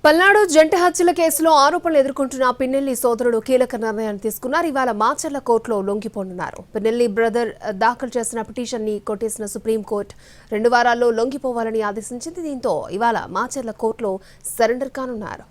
పల్నాడు జంట హత్యల కేసులో ఆరోపణలు ఎదుర్కొంటున్న పిన్నెల్లి సోదరుడు కీలక నిర్ణయాన్ని తీసుకున్నారు. ఇవాళ మాచర్ల కోర్టులో లొంగిపోనున్నారు. పిన్నెల్లి బ్రదర్ దాఖలు చేసిన పిటిషన్ ని కొట్టేసిన సుప్రీంకోర్టు 2 వారాల్లో లొంగిపోవాలని ఆదేశించింది. దీంతో ఇవాళ మాచర్ల కోర్టులో సరెండర్ కానున్నారు.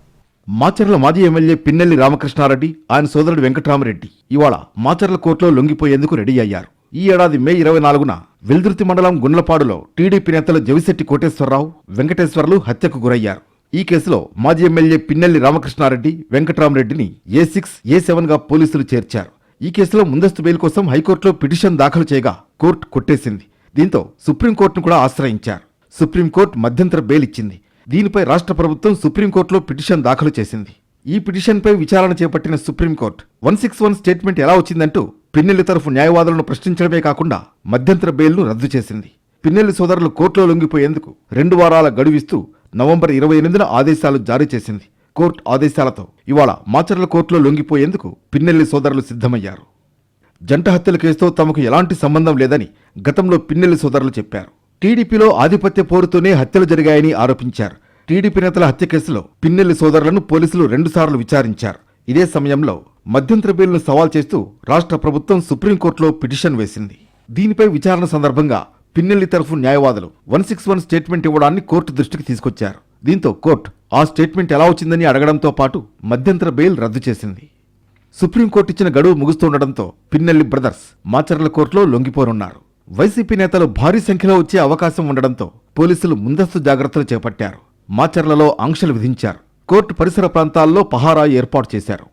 మాచర్ల మాజీ ఎమ్మెల్యే పిన్నెల్లి రామకృష్ణారెడ్డి ఆయన సోదరుడు వెంకటరామరెడ్డి ఇవాళ మాచర్ల కోర్టులో లొంగిపోయేందుకు రెడీ అయ్యారు. ఈ ఏడాది మే 24న వెల్దుర్తి మండలం గుండ్లపాడులో టీడీపీ నేతలు జవిశెట్టి కోటేశ్వరరావు, వెంకటేశ్వర్లు హత్యకు గురయ్యారు. ఈ కేసులో మాజీ MLA Pinnelli Ramakrishna Reddy, వెంకటరామరెడ్డిని A6, A7 గా పోలీసులు చేర్చారు. ఈ కేసులో ముందస్తు బెయిల్ కోసం హైకోర్టులో పిటిషన్ దాఖలు చేయగా కోర్టు కొట్టేసింది. దీంతో సుప్రీంకోర్టును కూడా ఆశ్రయించారు. సుప్రీంకోర్టు మధ్యంతర బెయిల్ ఇచ్చింది. దీనిపై రాష్ట్ర ప్రభుత్వం సుప్రీంకోర్టులో పిటిషన్ దాఖలు చేసింది. ఈ పిటిషన్పై విచారణ చేపట్టిన సుప్రీంకోర్టు 161 స్టేట్మెంట్ ఎలా వచ్చిందంటూ పిన్నెల్లి తరఫు న్యాయవాదులను ప్రశ్నించడమే కాకుండా మధ్యంతర బెయిల్ను రద్దు చేసింది. పిన్నెల్లి సోదరులు కోర్టులో లొంగిపోయేందుకు 2 వారాల గడువిస్తూ నవంబర్ 28న ఆదేశాలు జారీ చేసింది. కోర్టు ఆదేశాలతో ఇవాళ మాచర్ల కోర్టులో లొంగిపోయేందుకు పిన్నెల్లి సోదరులు సిద్ధమయ్యారు. జంట హత్యల కేసుతో తమకు ఎలాంటి సంబంధం లేదని గతంలో పిన్నెల్లి సోదరులు చెప్పారు. టీడీపీలో ఆధిపత్య పోరుతూనే హత్యలు జరిగాయని ఆరోపించారు. టీడీపీ నేతల హత్య కేసులో పిన్నెల్లి సోదరులను పోలీసులు 2 సార్లు విచారించారు. ఇదే సమయంలో మధ్యంతర బెయిల్ను సవాల్ చేస్తూ రాష్ట్ర ప్రభుత్వం సుప్రీంకోర్టులో పిటిషన్ వేసింది. దీనిపై విచారణ సందర్భంగా పిన్నెల్లి తరఫు న్యాయవాదులు 161 స్టేట్మెంట్ ఇవ్వడాన్ని కోర్టు దృష్టికి తీసుకొచ్చారు. దీంతో కోర్టు ఆ స్టేట్మెంట్ ఎలా వచ్చిందని అడగడంతో పాటు మధ్యంతర బెయిల్ రద్దు చేసింది. సుప్రీంకోర్టు ఇచ్చిన గడువు ముగుస్తుండటంతో పిన్నెల్లి బ్రదర్స్ మాచర్ల కోర్టులో లొంగిపోనున్నారు. వైసీపీ నేతలు భారీ సంఖ్యలో వచ్చే అవకాశం ఉండడంతో పోలీసులు ముందస్తు జాగ్రత్తలు చేపట్టారు. మాచర్లలో ఆంక్షలు విధించారు. కోర్టు పరిసర ప్రాంతాల్లో పహారా ఏర్పాటు చేశారు.